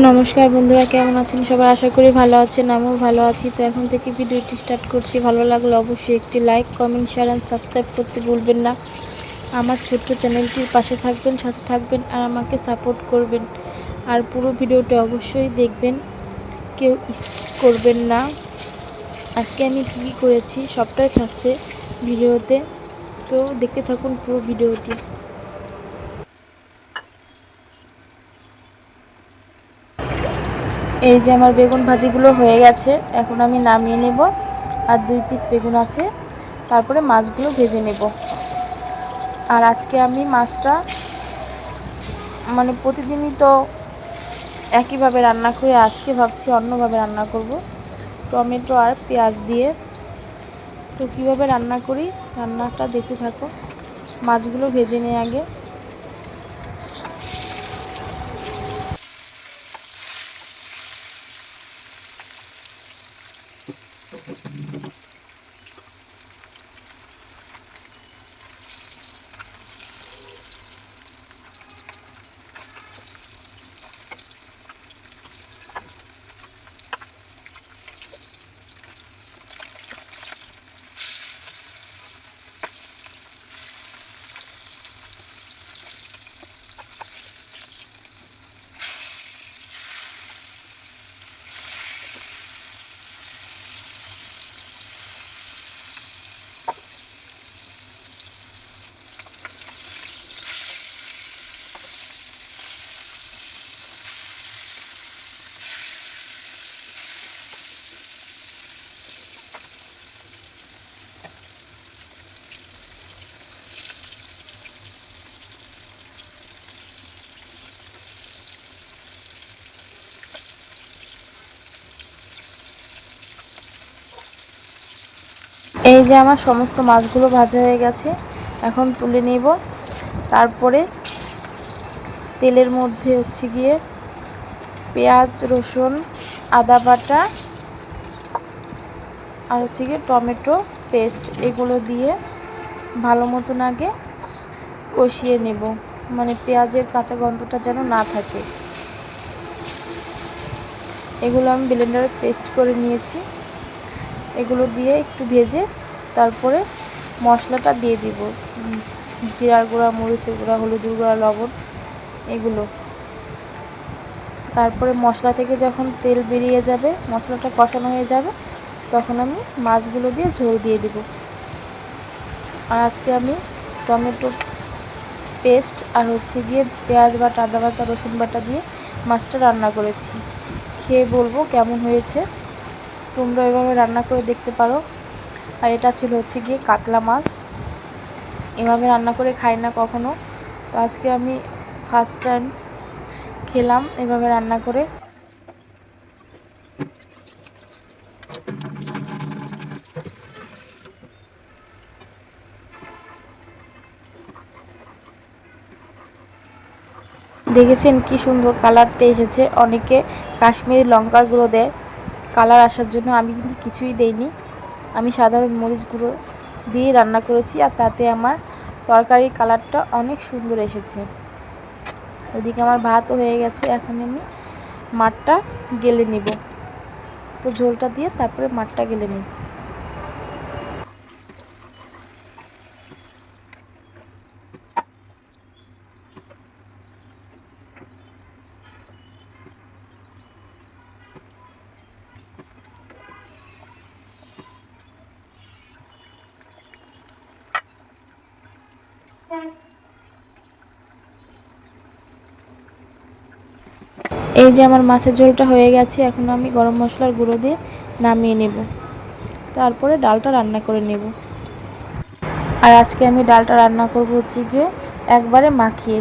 নমস্কার বন্ধুরা, কেমন আছেন সবাই? আশা করি ভালো আছেন, আমিও ভালো আছি। তো এখন থেকে ভিডিওটি স্টার্ট করছি। ভালো লাগলে অবশ্যই একটি like, comment, share and subscribe করতে ভুলবেন না। আমার ছোট্ট চ্যানেলটির পাশে থাকবেন, সাথে থাকবেন আর আমাকে সাপোর্ট করবেন। আর পুরো ভিডিওটি অবশ্যই দেখবেন, কেউ স্কিপ করবেন না। আজকে আমি কী কী করেছি সবটাই থাকছে ভিডিওতে, তো দেখতে থাকুন পুরো ভিডিওটি। এই যে আমার বেগুন ভাজিগুলো হয়ে গেছে, এখন আমি নামিয়ে নেব। আর 2 পিস বেগুন আছে, তারপরে মাছগুলো ভেজে নেব। আর আজকে আমি মাছটা প্রতিদিনই তো একইভাবে রান্না করে, আজকে ভাবছি অন্যভাবে রান্না করব, টমেটো আর পেঁয়াজ দিয়ে। তো কীভাবে রান্না করি রান্নাটা দেখতে থাকো। মাছগুলো ভেজে নিয়ে আগে। এই যে আমার সমস্ত মাছগুলো ভাজা হয়ে গেছে, এখন তুলে নেব। তারপরে তেলের মধ্যে গিয়ে পেঁয়াজ, রসুন, আদা বাটা আর গিয়ে টমেটো পেস্ট, এগুলো দিয়ে ভালো মতন আগে কষিয়ে নেব, পেঁয়াজের কাঁচা গন্ধটা যেন না থাকে। এগুলো আমি ব্লেন্ডারে পেস্ট করে নিয়েছি। এগুলো দিয়ে একটু ভেজে তারপরে মশলাটা দিয়ে দিব, জিরার গুঁড়া, মরিচের গুঁড়া, হলুদের গুঁড়া, লবণ, এগুলো। তারপরে মশলা থেকে যখন তেল বেরিয়ে যাবে, মশলাটা কষানো হয়ে যাবে, তখন আমি মাছগুলো দিয়ে ঝোল দিয়ে দেব। আর আজকে আমি টমেটো পেস্ট আর গিয়ে পেঁয়াজ বাটা, আদা বাটা, রসুন বাটা দিয়ে মাছটা রান্না করেছি। খেয়ে বলবো কেমন হয়েছে। তোমরা এভাবে রান্না করে দেখতে পারো। আর এটা ছিল গিয়ে কাতলা মাছ, এভাবে রান্না করে খাই না কখনো। তো আজকে আমি ফার্স্ট টাইম খেলাম এভাবে রান্না করে। দেখেছেন কি সুন্দর কালারটা এসেছে। অনেকে কাশ্মীরি লঙ্কার গুঁড়ো দেয় কালার আসার জন্য, আমি কিন্তু কিছুই দেইনি। আমি সাধারণ মরিচ গুঁড়ো দিয়ে রান্না করেছি, আর তাতে আমার তরকারির কালারটা অনেক সুন্দর এসেছে। ওদিকে আমার ভাতও হয়ে গেছে, এখন আমি মাঠটা গেলে নিব। তো ঝোলটা দিয়ে তারপরে মাঠটা গেলে নিব। এই যে আমার মাছের ঝোলটা হয়ে গেছে, এখন আমি গরম মশলার গুঁড়ো দিয়ে নামিয়ে নেব। তারপরে ডালটা রান্না করে নেব। আর আজকে আমি ডালটা রান্না করব গিয়ে একবারে মাখিয়ে,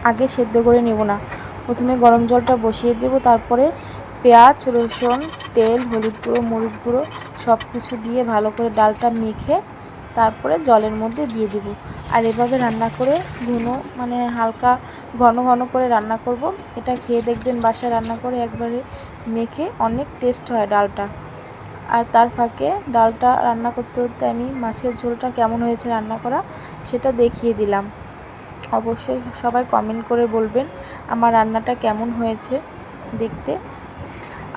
আগে সেদ্ধ করে নেব না। প্রথমে গরম জলটা বসিয়ে দেব, তারপরে পেঁয়াজ, রসুন, তেল, হলুদ গুঁড়ো, মরিচ গুঁড়ো সব কিছু দিয়ে ভালো করে ডালটা মেখে তারপরে জলের মধ্যে দিয়ে দেব। আর এভাবে রান্না করে হালকা ঘন ঘন করে রান্না করব। এটা খেয়ে দেখবেন বাসায় রান্না করে একবারে মেখে, অনেক টেস্ট হয় ডালটা। আর তার ফাঁকে ডালটা রান্না করতে করতে আমি মাছের ঝোলটা কেমন হয়েছে রান্না করা সেটা দেখিয়ে দিলাম। অবশ্যই সবাই কমেন্ট করে বলবেন আমার রান্নাটা কেমন হয়েছে। দেখতে।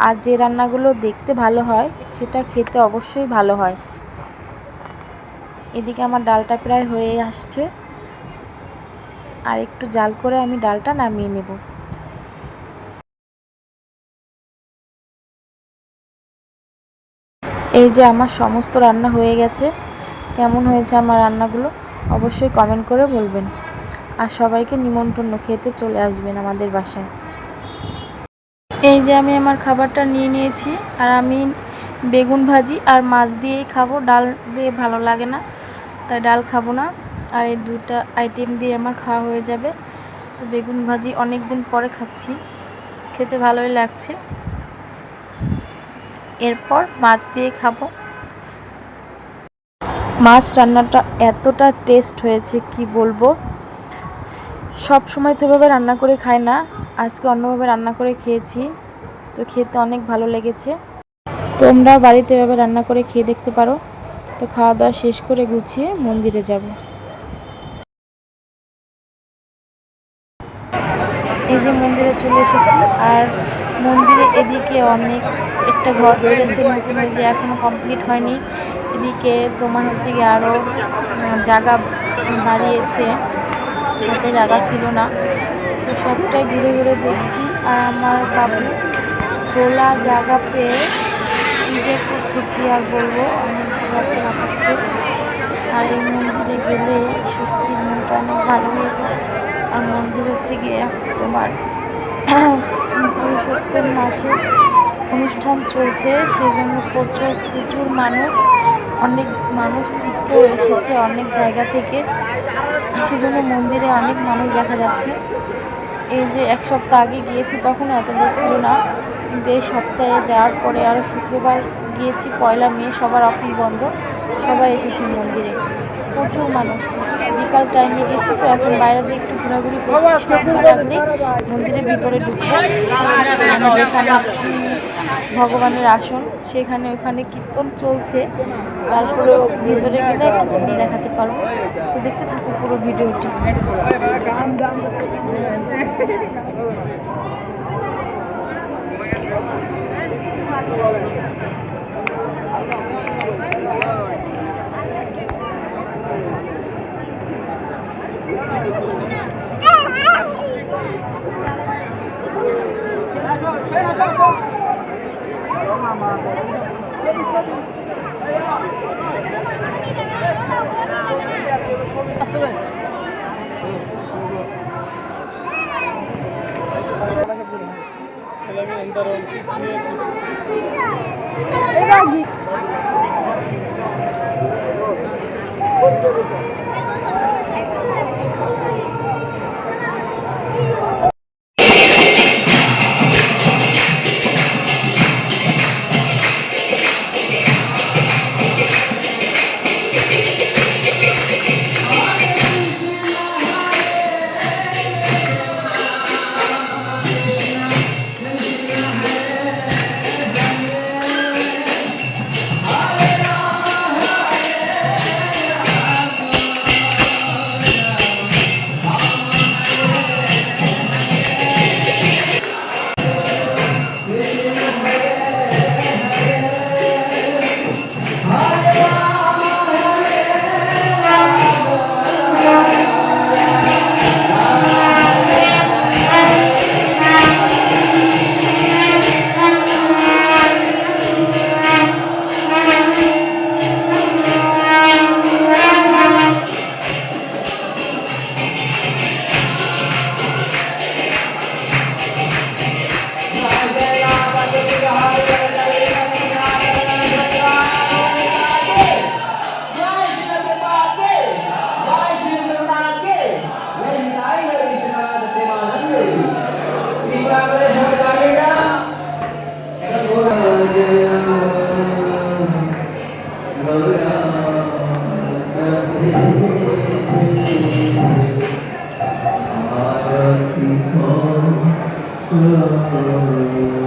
আর যে রান্নাগুলো দেখতে ভালো হয় সেটা খেতে অবশ্যই ভালো হয়। এদিকে আমার ডালটা প্রায় হয়ে আসছে, আর একটু জাল করে আমি ডালটা নামিয়ে নেব। এই যে আমার সমস্ত রান্না হয়ে গেছে। কেমন হয়েছে আমার রান্নাগুলো অবশ্যই কমেন্ট করে বলবেন। আর সবাইকে নিমন্ত্রণ, খেতে চলে আসবেন আমাদের বাসায়। এই যে আমি আমার খাবারটা নিয়ে নিয়েছি, আর আমি বেগুন ভাজি আর মাছ দিয়েই খাবো, ডাল দিয়ে ভালো লাগে না, তাই ডাল খাবো না। আর এই দুটা আইটেম দিয়ে আমার খাওয়া হয়ে যাবে। তো বেগুন ভাজি অনেক দিন পরে খাচ্ছি, খেতে ভালোই লাগছে। এরপর মাছ দিয়ে খাবো। মাছ রান্নাটা এতটা টেস্ট হয়েছে কি বলবো। সব সময় তো এভাবে রান্না করে খাই না, আজকে অন্যভাবে রান্না করে খেয়েছি, তো খেতে অনেক ভালো লেগেছে। তোমরাও বাড়িতে এভাবে রান্না করে খেয়ে দেখতে পারো। তো খাওয়া দাওয়া শেষ করে গুছিয়ে মন্দিরে যাব। এই যে মন্দিরে চলে এসেছি, আর মন্দিরে এদিকে অনেক একটা ঘর তুলেছে নতুন, যে এখনো কমপ্লিট হয়নি। এদিকে তোমার হচ্ছে গিয়ে আরও জায়গা বাড়িয়েছে, হাতে জায়গা ছিল না। তো সবটাই ঘুরে ঘুরে দেখছি, আর আমার বাবু খোলা জায়গা পেয়ে এনজয় করছে, কি আর বলবো, অনেক বাচ্চা লাফাচ্ছে। আর এই মন্দিরে গেলে সত্যি মনটা অনেক ভালো হয়ে যায়। আর মন্দির হচ্ছে গিয়ে তোমার পুরুষোত্তম মাসে অনুষ্ঠান চলছে, সেজন্য প্রচুর মানুষ, অনেক মানুষ তীর্থ এসেছে অনেক জায়গা থেকে, সেজন্য মন্দিরে অনেক মানুষ দেখা যাচ্ছে। এই যে এক সপ্তাহ আগে গিয়েছি তখন এত লোক ছিল না, কিন্তু এই সপ্তাহে যাওয়ার পরে আরও শুক্রবার গিয়েছি, 1 মে, সবার অফিস বন্ধ, সবাই এসেছে মন্দিরে, প্রচুর মানুষ। বিকাল টাইমে গেছি, তো এখন বাইরে দিয়ে একটু ঘোরাঘুরি করছি, সন্ধ্যা লাগলেই মন্দিরের ভিতরে ঢুকবো। যেখানে ভগবানের আসন, সেখানে ওখানে কীর্তন চলছে, তারপরে ভিতরে গেলে কীর্তন দেখাতে পারবো। তো দেখতে থাকো পুরো ভিডিওটি। Oh